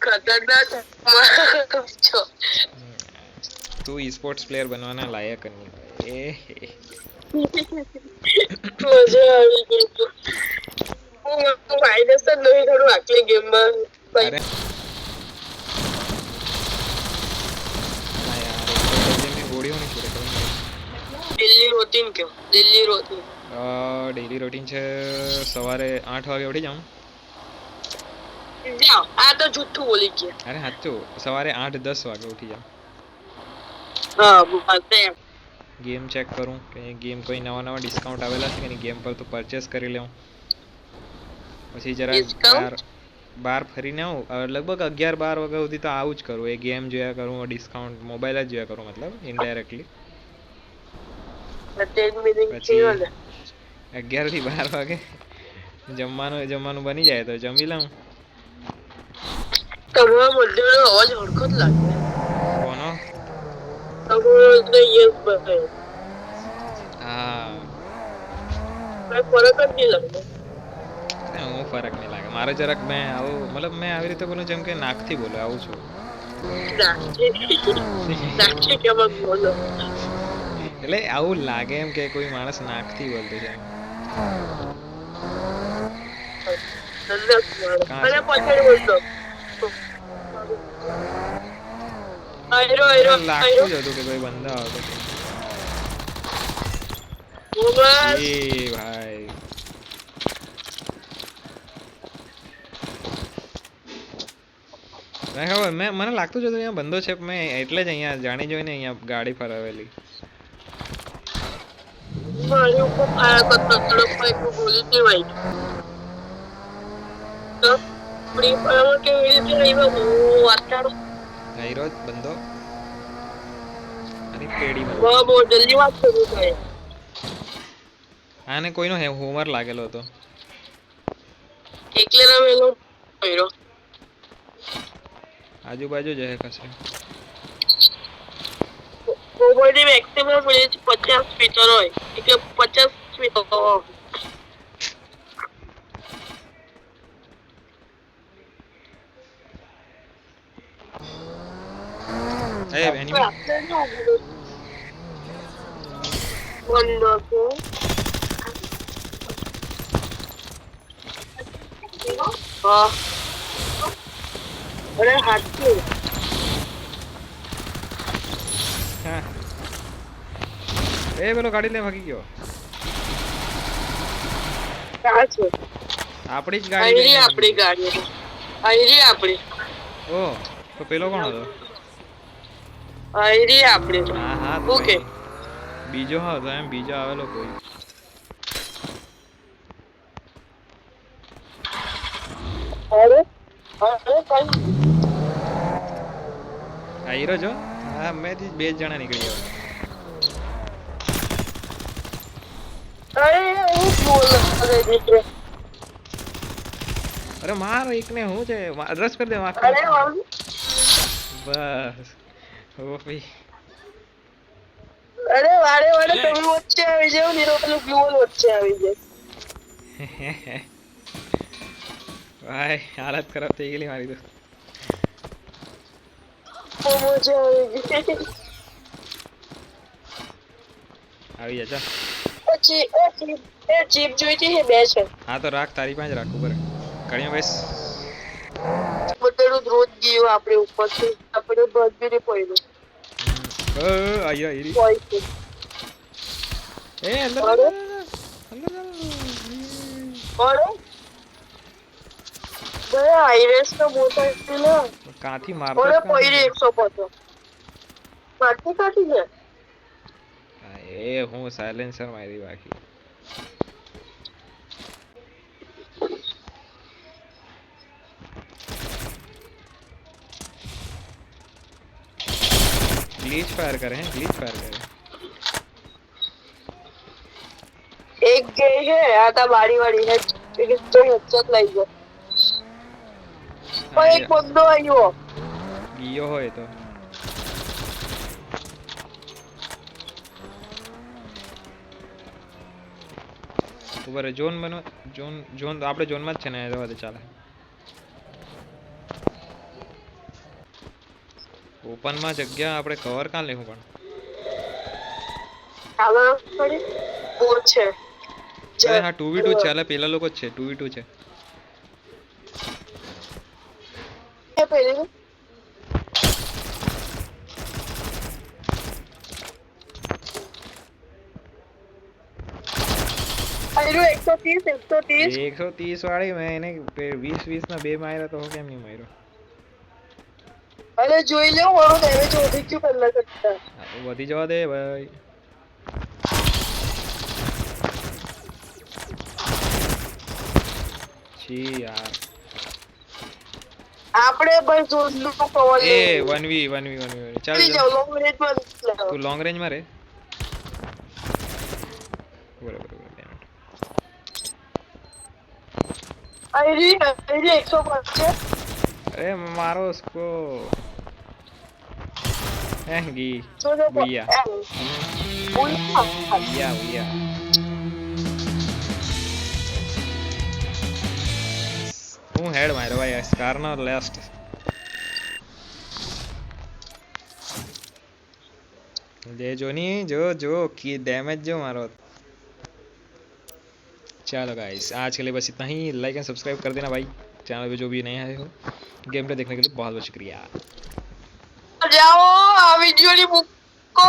खतरनाक છો तू ई स्पोर्ट्स प्लेयर बनवाना लायक नहीं है મજા આવી ગઈ હું માઇનસ જ નહીં થોડું આટલી ગેમમાં अरे हाँ यार एक तो में गोड़ी होनी चाहिए દિલ્હી રૂટીન કયો દિલ્હી રૂટીન ડેલી રૂટીન છે સવારે 8 વાગે ઉઠી જાઉં જાઓ આ તો જૂઠું બોલી ગયા અરે સાચું સવારે 8-10 વાગે ઉઠી જાઉં હા બોલતે गेम चेक करूँ कि गेम कोई नवा नवा डिस्काउंट आवेला છે કે નહીં गेम पर तो परचेस કરી લઉં પછી જરા બાર ફરીને આવું લગભગ 11-12 વાગ્યા સુધી તો આવું જ કરું એ ગેમ જોયા કરું ડિસ્કાઉન્ટ મોબાઈલ જ જોયા કરું મતલબ ઇનડાયરેક્ટલી પછી 11 થી 12 વાગે જમવાનું બની જાય તો જમી લઉં તમારા મોઢાનો અવાજ હળખો જ લાગે કોનો તમારો યસ બતાય હા ફરક જ નહીં લાગે હું ફરક નહીં લાગે મારે જરાક મેં આવું મતલબ મેં આવી રીતે બોલું જેમ કે નાકથી બોલો આવું છું નાખી કેમ બોલો એટલે આવું લાગે એમ કે કોઈ માણસ નાકથી બોલતું છે અને પછી બોલતો લાગતું જ હતું કે કોઈ બંદા આવતો એ ભાઈ ખબર મને લાગતું જ હતું અહીંયા બંધો છે મેં એટલે જ અહીંયા જાણી જોઈને અહીંયા ગાડી ફરાવેલી મારી ઉપર ફાયર કરતો થોડો કોઈ બોલી દેવાય તો ફ્રી ફાયર કેવી રીતે આવ્યો હું વાતાડો આયરો બંધો અને પેડી બહુ જલ્દી વાત શરૂ થાય આને કોઈનો હોમવર્ક લાગેલો હતો એકલે રમેલો કર્યો આજુબાજુ જ હે કશે મોબાઈલની મેક્સિમમ રેન્જ 50 મીટર હોય એટલે 50 મીટર એ એનિમી વન્ડરફુલ હા અરે હાથી હા એ પેલો ગાડી લઈને ભાગી ગયો ક્યાં છે આપણી જ ગાડી આપણી ગાડી આયરી આપણી ઓ તો પેલો કોણ હતો આયરી આપણી હા હા ઓકે બીજો હતો એમ બીજો આવેલો કોઈ અરે કઈ આયરો જો હા મેં બે જણા નીકળી ગયા અરે હું બોલ મિત્રો અરે માર એકને હું છે રસ કરી દે માર અરે બસ ઓ ભાઈ અરે વારે વારે તમે વચ્ચે આવી જાવ નીરો પેલું ગ્લુઅલ વચ્ચે આવી જાય ભાઈ હાલત ખરાબ થઈ ગયેલી મારી તો મજા આવી ગઈ આવી જા પછી એ જીપ જોઈતી છે બે છે હા તો રાખ તારી પાસે રાખું પર કણ્યો બેસ બધું રોજ ગયો આપણે ઉપર છે આપણે બધી પડ્યું આયા ઈરી એ અંદર અરે અરે આઈરેસ તો મોટા છે કાથી મારતો ઓરે પૈરી 150 મારતી કાથી છે એ હું સાયલેન્સર મારી બાકી ग्लिच फायर करे हैं ग्लिच फायर करे एक गई है आता बारी वाली है तो हेडशॉट लग गया और एक बंदो आयो ગયો હોય તો ઉપર ઝોન બનો ઝોન આપણે ઝોનમાં જ છે ને રહેવા દે ચાલે ઓપન માં જગ્યા આપણે કવર કાં લેવું પણ આવા પડી બોટ છે અરે હા 2v2 છે અલે પેલા લોકો જ છે 2v2 છે કે પેલી આયરો 130 130 વાળી મેં એને 20 ના બે માર્યા તો કેમ નહીં માર્યો અરે જોઈ લે મારો ડેમેજ વધી ગયું પહેલા કરતા આ તો વધી જવા દે ભાઈ છી યાર આપણે ભાઈ જોડલું કવર એ લેવું 1v ચાલ ચલી જાવ લોંગ રેન્જ માં તું લોંગ રેન્જ માં રે બરાબર આયરી 105 છે अरे मारो उसको गी જો જો भैया બોલ भैया હું હેડ માર્યો ભાઈ સ્કાર નો લાસ્ટ दे जो नहीं जो की डैमेज जो मारो चलो गाइस आज के लिए बस इतना ही लाइक एंड सब्सक्राइब कर देना भाई चैनल पे जो भी नए आए हो गेम प्ले देखने के लिए बहुत बहुत शुक्रिया જાઓ આ વિડિયો ની બુક કો